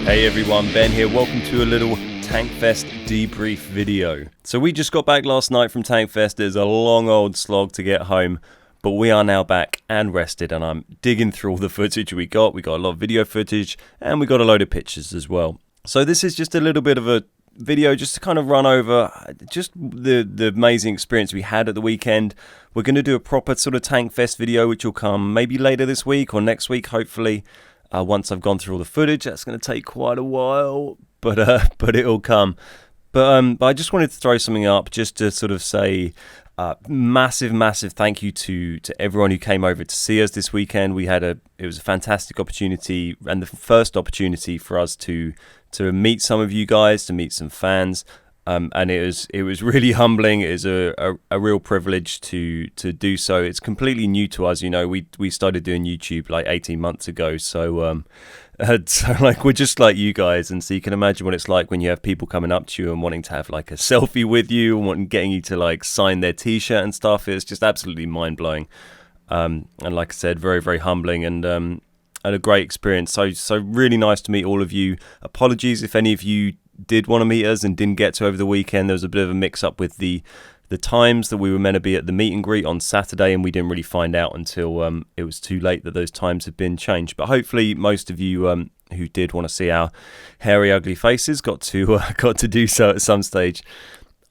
Hey everyone, Ben here. Welcome to a little Tankfest debrief video. So we just got back last night from Tankfest. It's a long old slog to get home, but we are now back and rested, and I'm digging through all the footage we got. We got a lot of video footage and we got a load of pictures as well. So this is just a little bit of a video just to kind of run over just the amazing experience we had at the weekend. We're going to do a proper sort of Tankfest video, which will come maybe later this week or next week, hopefully. Once I've gone through all the footage. That's going to take quite a while, but it'll come. But I just wanted to throw something up just to sort of say massive thank you to everyone who came over to see us this weekend. It was a fantastic opportunity, and the first opportunity for us to meet some of you guys, to meet some fans. And it was really humbling. It is a real privilege to do so. It's completely new to us, you know. We started doing YouTube like 18 months ago, so like we're just like you guys, and so you can imagine what it's like when you have people coming up to you and wanting to have like a selfie with you and getting you to like sign their T-shirt and stuff. It's just absolutely mind blowing, and like I said, very humbling and a great experience. So really nice to meet all of you. Apologies if any of you did want to meet us and didn't get to over the weekend. There was a bit of a mix-up with the times that we were meant to be at the meet and greet on Saturday, and we didn't really find out until it was too late that those times had been changed. But hopefully most of you who did want to see our hairy, ugly faces got to do so at some stage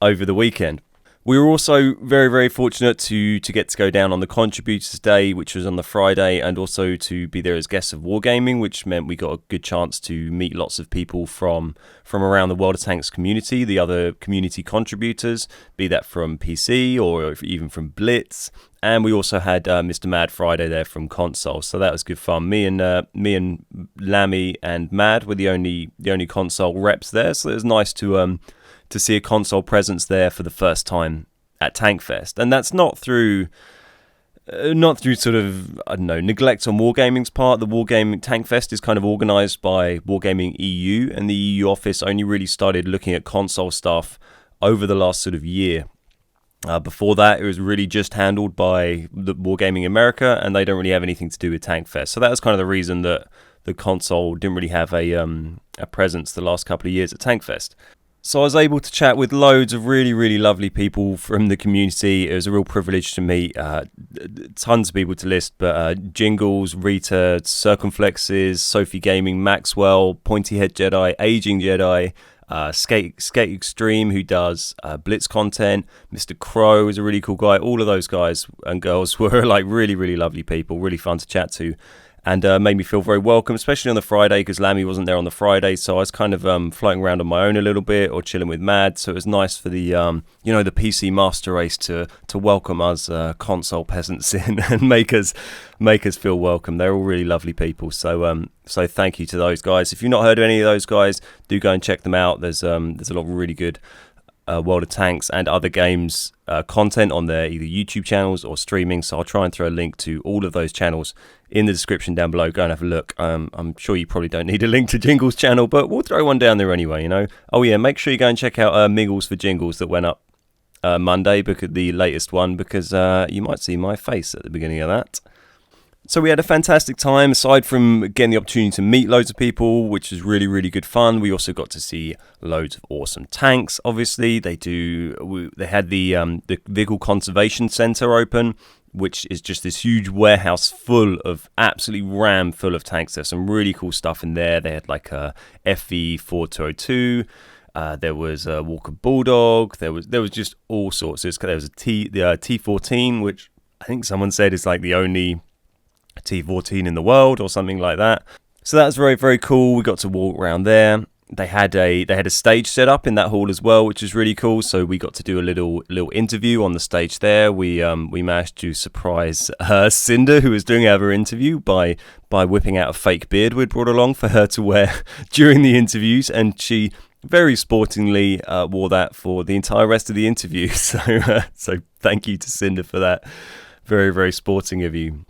over the weekend. We were also very fortunate to get to go down on the Contributors Day, which was on the Friday, and also to be there as guests of Wargaming, which meant we got a good chance to meet lots of people from around the World of Tanks community, the other community contributors, be that from PC or even from Blitz. And we also had Mr. Mad Friday there from console, so that was good fun. Me and Lammy and Mad were the only console reps there, so it was nice to see a console presence there for the first time at Tankfest. And that's not through sort of, I don't know, neglect on Wargaming's part. The Wargaming Tankfest is kind of organised by Wargaming EU, and the EU office only really started looking at console stuff over the last sort of year. Before that, it was really just handled by the Wargaming America, and they don't really have anything to do with Tankfest. So that was kind of the reason that the console didn't really have a presence the last couple of years at Tankfest. So I was able to chat with loads of really lovely people from the community. It was a real privilege to meet tons of people to list, but Jingles, Rita, Circonflexes, Sofi Gaming, Maxwell, Pointy Head Jedi, Aging Jedi, Skate Extreme, who does Blitz content, MisterCroo is a really cool guy. All of those guys and girls were like really lovely people, really fun to chat to. And made me feel very welcome, especially on the Friday, because Lammy wasn't there on the Friday, so I was kind of floating around on my own a little bit, or chilling with Mad. So it was nice for the the PC master race to welcome us console peasants in and make us feel welcome. They're all really lovely people. So thank you to those guys. If you've not heard of any of those guys, do go and check them out. There's a lot of really good World of Tanks and other games content on their either YouTube channels or streaming, so I'll try and throw a link to all of those channels in the description down below. Go and have a look. I'm sure you probably don't need a link to Jingles' channel, but we'll throw one down there anyway, you know. Oh yeah, make sure you go and check out Miggles for Jingles that went up Monday, because the latest one, because you might see my face at the beginning of that. So we had a fantastic time. Aside from getting the opportunity to meet loads of people, which was really good fun, we also got to see loads of awesome tanks. Obviously, they had the Vehicle Conservation Centre open, which is just this huge warehouse absolutely rammed full of tanks. There's some really cool stuff in there. They had like a FV4202. There was a Walker Bulldog. There was just all sorts. There was a T14, which I think someone said is like the only T14 in the world or something like that. So that's very cool. We got to walk around there. They had a stage set up in that hall as well, which is really cool. So we got to do a little interview on the stage there. We managed to surprise Cinder, who was doing her interview, by whipping out a fake beard we'd brought along for her to wear during the interviews, and she very sportingly wore that for the entire rest of the interview. So thank you to Cinder for that. Very sporting of you.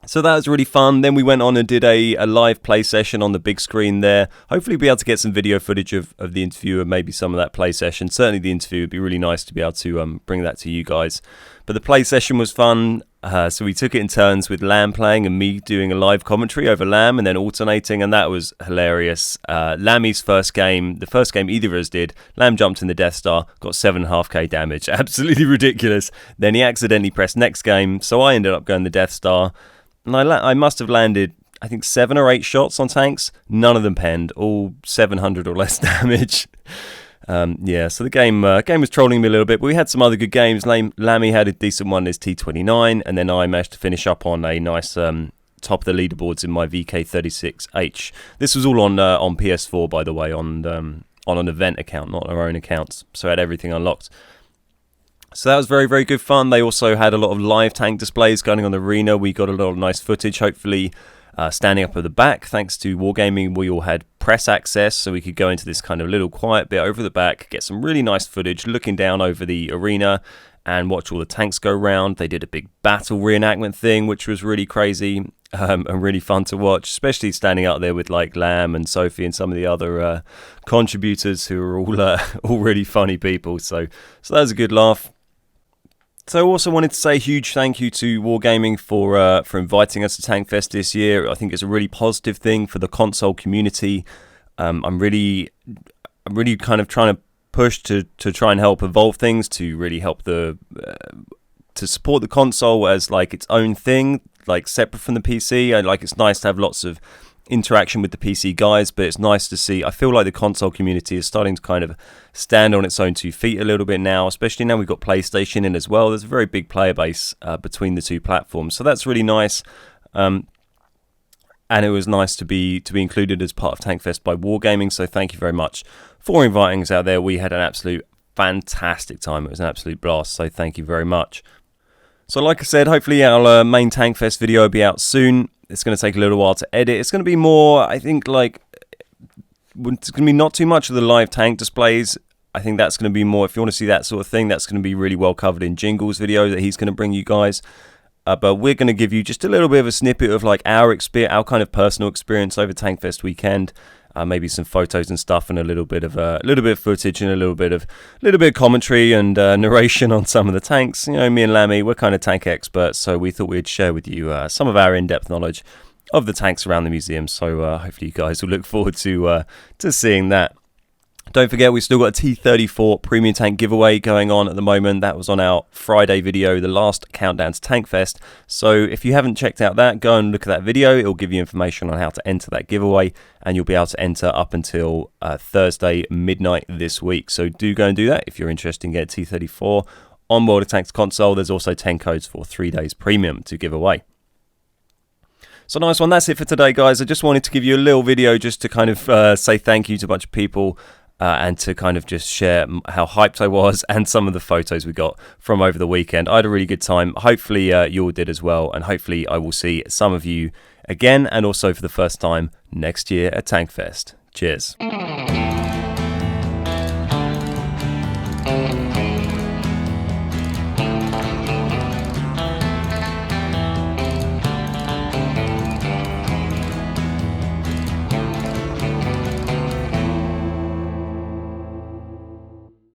So that was really fun. Then we went on and did a live play session on the big screen there. Hopefully be able to get some video footage of the interview and maybe some of that play session. Certainly the interview would be really nice to be able to bring that to you guys. But the play session was fun. So we took it in turns with Lamb playing and me doing a live commentary over Lamb and then alternating, and that was hilarious. Lammy's first game, the first game either of us did, Lamb jumped in the Death Star, got 7.5k damage. Absolutely ridiculous. Then he accidentally pressed next game, so I ended up going the Death Star. And I must have landed, I think, 7 or 8 shots on tanks. None of them penned, all 700 or less damage. Yeah, so the game was trolling me a little bit, but we had some other good games. Lammy had a decent one in his T29, and then I managed to finish up on a nice top of the leaderboards in my VK36H. This was all on PS4, by the way, on an event account, not our own accounts. So I had everything unlocked. So that was very, very good fun. They also had a lot of live tank displays going on the arena. We got a lot of nice footage, hopefully standing up at the back. Thanks to Wargaming, we all had press access, so we could go into this kind of little quiet bit over the back, get some really nice footage looking down over the arena and watch all the tanks go round. They did a big battle reenactment thing, which was really crazy and really fun to watch, especially standing out there with like Lamb and Sofi and some of the other contributors who are all really funny people. So that was a good laugh. So I also wanted to say a huge thank you to Wargaming for inviting us to Tankfest this year. I think it's a really positive thing for the console community. I'm really kind of trying to push to try and help evolve things, to really help to support the console as like its own thing, like separate from the PC. It's nice to have lots of interaction with the PC guys, but it's nice to see. I feel like the console community is starting to kind of stand on its own 2 feet a little bit now, especially now we've got PlayStation in as well. There's a very big player base between the two platforms, so that's really nice. And it was nice to be included as part of Tankfest by Wargaming, so thank you very much for inviting us out there. We had an absolute fantastic time. It was an absolute blast, so thank you very much. So like I said, hopefully our main Tankfest video will be out soon. It's going to take a little while to edit. It's going to be more, I think, like, it's going to be not too much of the live tank displays. I think that's going to be more, if you want to see that sort of thing, that's going to be really well covered in Jingles video that he's going to bring you guys. But we're going to give you just a little bit of a snippet of like our kind of personal experience over Tankfest weekend. Maybe some photos and stuff, and a little bit of footage and a little bit of commentary and narration on some of the tanks. You know, me and Lammy, we're kind of tank experts, so we thought we'd share with you some of our in-depth knowledge of the tanks around the museum. So hopefully you guys will look forward to seeing that. Don't forget, we've still got a T34 premium tank giveaway going on at the moment. That was on our Friday video, the last countdown to Tankfest. So if you haven't checked out that, go and look at that video. It'll give you information on how to enter that giveaway, and you'll be able to enter up until Thursday midnight this week. So do go and do that if you're interested in getting T34 on World of Tanks console. There's also 10 codes for 3 days premium to give away. So nice one. That's it for today, guys. I just wanted to give you a little video just to kind of say thank you to a bunch of people. And to kind of just share how hyped I was and some of the photos we got from over the weekend. I had a really good time. Hopefully you all did as well, and hopefully I will see some of you again, and also for the first time next year at Tankfest. Cheers.